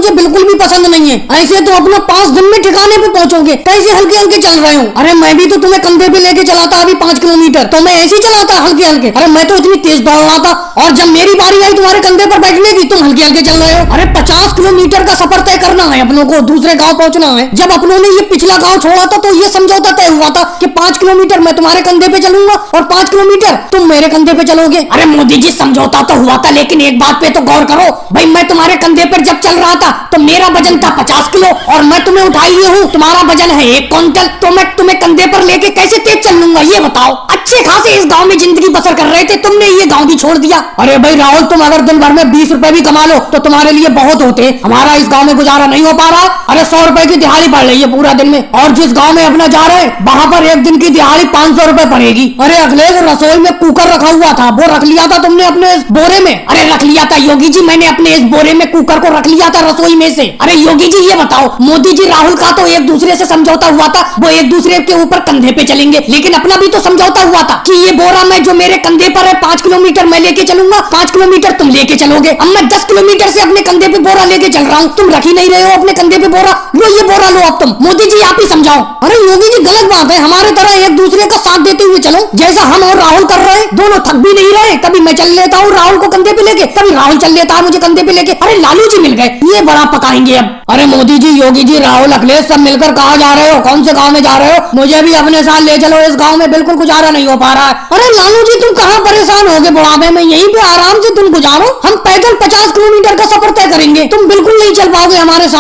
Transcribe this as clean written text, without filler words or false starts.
मुझे बिल्कुल भी पसंद नहीं है। ऐसे तो अपना 5 दिन में ठिकाने पे पहुंचोगे, कैसे हल्के हल्के चल रहे हो? अरे मैं भी तो तुम्हें कंधे पे लेके चलाता अभी 5 किलोमीटर, तो मैं ऐसे ही चलाता हल्के हल्के। अरे मैं तो इतनी तेज दौड़ रहा था, और जब मेरी बारी आई तुम्हारे कंधे पर बैठने की, तुम हल्के हल्के चल रहे हो। अरे 50 किलोमीटर का सफर तय करना है अपनों को, दूसरे गाँव पहुँचना है। जब अपनों ने ये पिछला गाँव छोड़ा था तो ये समझौता तय हुआ था कि 5 किलोमीटर मैं तुम्हारे कंधे पे चलूंगा और 5 किलोमीटर तुम मेरे कंधे पे चलोगे। अरे मोदी जी समझौता तो हुआ था, लेकिन एक बात पे तो गौर करो भाई, मैं तुम्हारे कंधे पर जब चल रहा था तो मेरा वजन था 50 किलो और मैं तुम्हें उठाई हुई हूँ, तुम्हारा वजन है 1 क्विंटल, तो मैं तुम्हें कंधे पर लेके कैसे तेज चल लूंगा ये बताओ। अच्छे खासे इस गांव में जिंदगी बसर कर रहे थे, तुमने ये गांव भी छोड़ दिया। अरे भाई राहुल, तुम अगर दिन भर में 20 रुपए भी कमा लो तो तुम्हारे लिए बहुत होते, हमारा इस गांव में गुजारा नहीं हो पा रहा। अरे 100 रुपए की दिहाड़ी पड़ रही है पूरा दिन में, और जिस गाँव में अपना जा रहे हैं वहाँ पर एक दिन की दिहाड़ी 500 रुपए पड़ेगी। अरे अखिलेश, रसोई में कुकर रखा हुआ था, वो रख लिया था तुमने अपने इस बोरे में? अरे रख लिया था योगी जी, मैंने अपने इस बोरे में कुकर को रख लिया था रसोई में से। अरे योगी जी ये बताओ, मोदी जी राहुल का तो एक दूसरे से समझौता हुआ था, वो एक दूसरे के ऊपर कंधे पे चलेंगे, लेकिन अपना भी तो समझौता हुआ था कि ये बोरा मैं जो मेरे कंधे पर है 5 किलोमीटर मैं लेके चलूंगा, 5 किलोमीटर तुम लेके चलोगे। अब मैं 10 किलोमीटर से अपने कंधे पे बोरा लेके चल रहा हूँ, तुम रख ही नहीं रहे हो अपने कंधे पे बोरा। लो ये बोरा लो अब तुम, मोदी जी आप ही समझाओ। अरे योगी जी गलत बात है, हमारे तरह एक दूसरे का साथ देते हुए चलो, जैसा हम और राहुल कर रहे हैं। दोनों थक भी नहीं रहे, कभी मैं चल लेता हूँ राहुल को कंधे पे लेके, कभी राहुल चल लेता है मुझे कंधे पे लेके। अरे लालू जी मिल गए, ये बड़ा पकाएंगे अब। अरे मोदी जी, योगी जी, राहुल, अखिलेश सब मिलकर कहाँ जा रहे हो? कौन से गाँव में जा रहे हो? मुझे भी अपने साथ ले चलो, इस गाँव में बिल्कुल गुजारा नहीं हो पा रहा है। अरे लालू जी तुम कहाँ परेशान हो गए बुढ़ापे में, यहीं पे आराम से तुम गुजारो, हम पैदल 50 किलोमीटर का सफर तय करेंगे, तुम बिल्कुल नहीं चल पाओगे हमारे साथ।